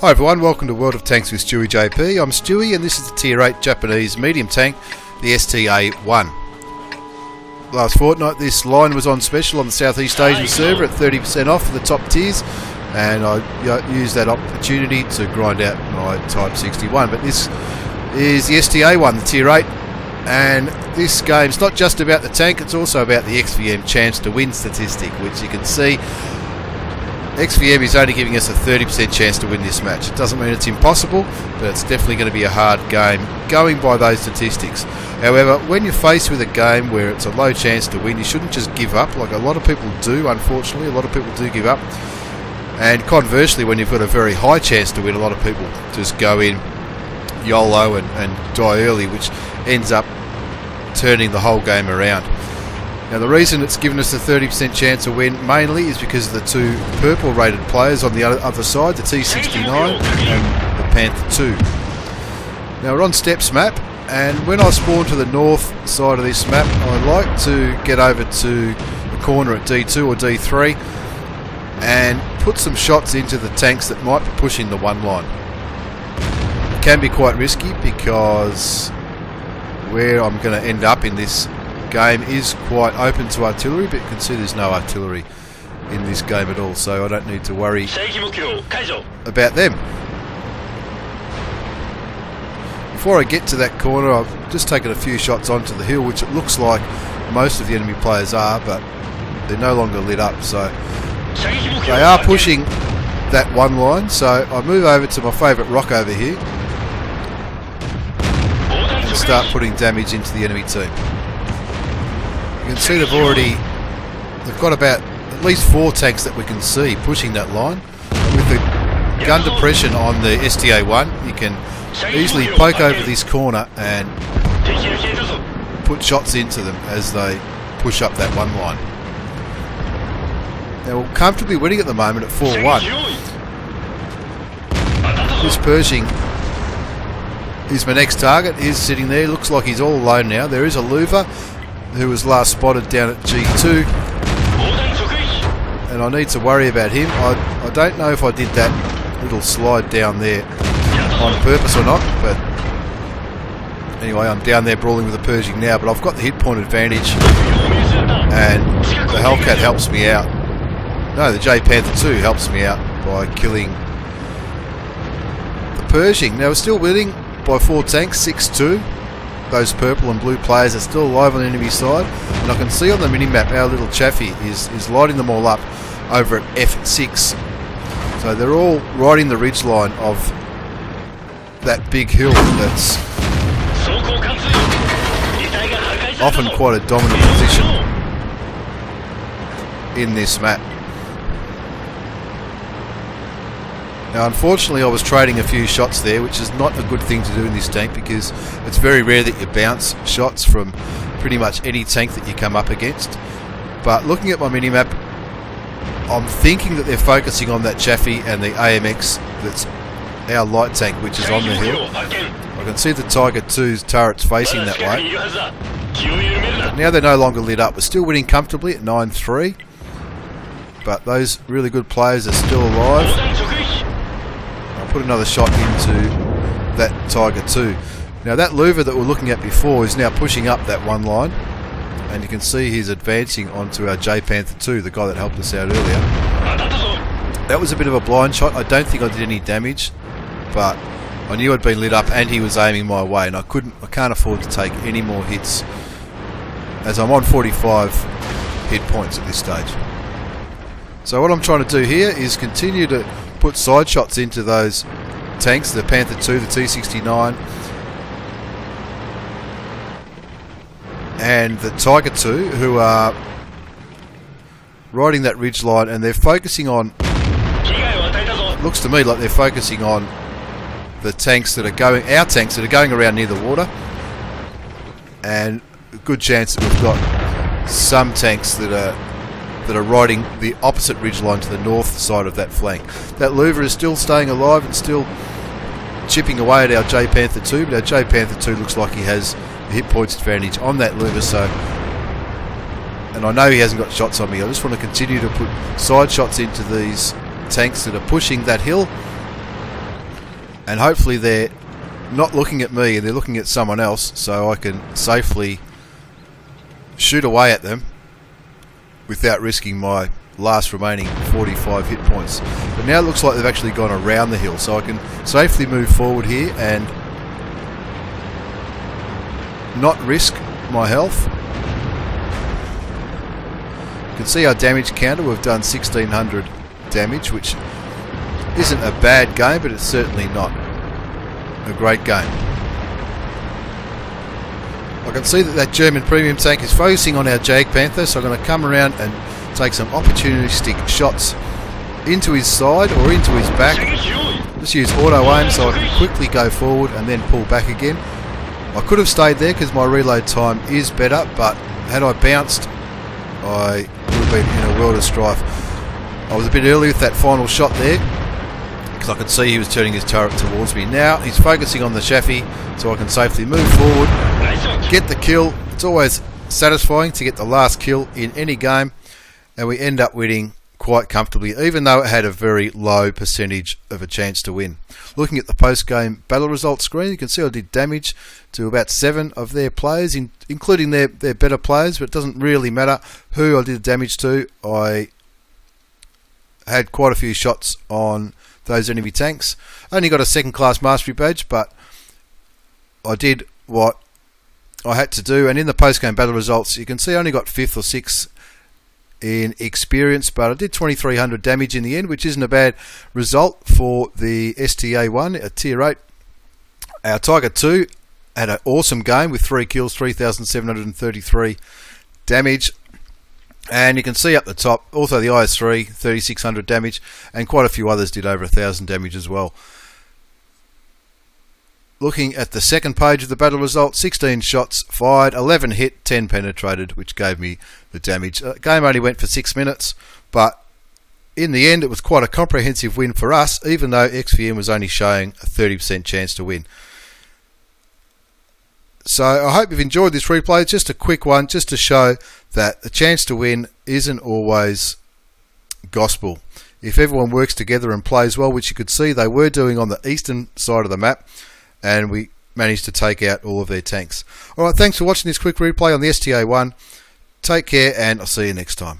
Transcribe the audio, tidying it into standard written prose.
Hi everyone, welcome to World of Tanks with StewiejP. I'm Stewie and this is the Tier 8 Japanese medium tank, the STA-1. Last fortnight this line was on special on the Southeast Asian server at 30% off for the top tiers, and I used that opportunity to grind out my Type 61. But this is the STA-1, the Tier 8, and this game's not just about the tank, it's also about the XVM chance to win statistic, which you can see XVM is only giving us a 30% chance to win this match. It doesn't mean it's impossible, but it's definitely going to be a hard game going by those statistics. However, when you're faced with a game where it's a low chance to win, you shouldn't just give up like a lot of people do, unfortunately. A lot of people do give up. And conversely, when you've got a very high chance to win, a lot of people just go in YOLO and die early, which ends up turning the whole game around. Now the reason it's given us a 30% chance to win mainly is because of the two purple rated players on the other side, the T69 and the Panther 2. Now we're on Steps map, and when I spawn to the north side of this map, I like to get over to the corner at D2 or D3 and put some shots into the tanks that might be pushing the one line. It can be quite risky because where I'm going to end up in this game is quite open to artillery, but you can see there's no artillery in this game at all, so I don't need to worry about them. Before I get to that corner, I've just taken a few shots onto the hill, which it looks like most of the enemy players are, but they're no longer lit up, so they are pushing that one line. So I move over to my favourite rock over here and start putting damage into the enemy team. You can see they've got about at least 4 tanks that we can see pushing that line. With the gun depression on the STA-1, you can easily poke over this corner and put shots into them as they push up that one line. Now we're comfortably winning at the moment at 4-1. This Pershing is my next target. He's sitting there, looks like he's all alone now. There is a louver who was last spotted down at G2, and I need to worry about him. I don't know if I did that little slide down there on purpose or not, but anyway, I'm down there brawling with the Pershing now, but I've got the hit point advantage and the Hellcat helps me out. No, the J Panther 2 helps me out by killing the Pershing. Now we're still winning by 4 tanks, 6-2. Those purple and blue players are still alive on the enemy side, and I can see on the minimap our little Chaffee is lighting them all up over at F6. So they're all riding the ridgeline of that big hill that's often quite a dominant position in this map. Now unfortunately I was trading a few shots there, which is not a good thing to do in this tank because it's very rare that you bounce shots from pretty much any tank that you come up against. But looking at my minimap, I'm thinking that they're focusing on that Chaffee and the AMX that's our light tank, which is on the hill. I can see the Tiger 2's turrets facing that way. But now they're no longer lit up. We're still winning comfortably at 9-3, but those really good players are still alive. I'll put another shot into that Tiger 2. Now that louver that we're looking at before is now pushing up that one line, and you can see he's advancing onto our J Panther 2, the guy that helped us out earlier. That was a bit of a blind shot. I don't think I did any damage, but I knew I'd been lit up and he was aiming my way, and I can't afford to take any more hits as I'm on 45 hit points at this stage. So what I'm trying to do here is continue to put side shots into those tanks, the Panther 2, the T69 and the Tiger 2, who are riding that ridge line, and they're focusing on, it looks to me like they're focusing on the tanks that are going, our tanks that are going around near the water, and a good chance that we've got some tanks that are riding the opposite ridge line to the north side of that flank. That louver is still staying alive and still chipping away at our J Panther 2, but our J Panther 2 looks like he has a hit points advantage on that louver, so, and I know he hasn't got shots on me. I just want to continue to put side shots into these tanks that are pushing that hill and hopefully they're not looking at me and they're looking at someone else, so I can safely shoot away at them without risking my last remaining 45 hit points. But now it looks like they've actually gone around the hill, so I can safely move forward here and not risk my health. You can see our damage counter. We've done 1600 damage, which isn't a bad game, but it's certainly not a great game. I can see that that German premium tank is focusing on our Jag Panther, so I'm going to come around and take some opportunistic shots into his side or into his back. Just use auto aim so I can quickly go forward and then pull back again. I could have stayed there because my reload time is better, but had I bounced, I would have been in a world of strife. I was a bit early with that final shot there because I could see he was turning his turret towards me. Now he's focusing on the Chaffee, so I can safely move forward, get the kill. It's always satisfying to get the last kill in any game, and we end up winning quite comfortably, even though it had a very low percentage of a chance to win. Looking at the post-game battle results screen, you can see I did damage to about 7 of their players, including their better players, but it doesn't really matter who I did damage to. I had quite a few shots on those enemy tanks. Only got a second class mastery badge, but I did what I had to do. And in the post-game battle results, you can see I only got 5th or 6th in experience, but I did 2300 damage in the end, which isn't a bad result for the STA-1 at tier 8. Our Tiger 2 had an awesome game with 3 kills, 3733 damage. And you can see up the top, also the IS-3, 3600 damage, and quite a few others did over 1000 damage as well. Looking at the second page of the battle results, 16 shots fired, 11 hit, 10 penetrated, which gave me the damage. The game only went for 6 minutes, but in the end it was quite a comprehensive win for us, even though XVM was only showing a 30% chance to win. So I hope you've enjoyed this replay. It's just a quick one, just to show that the chance to win isn't always gospel. If everyone works together and plays well, which you could see they were doing on the eastern side of the map, and we managed to take out all of their tanks. Alright, thanks for watching this quick replay on the STA-1. Take care, and I'll see you next time.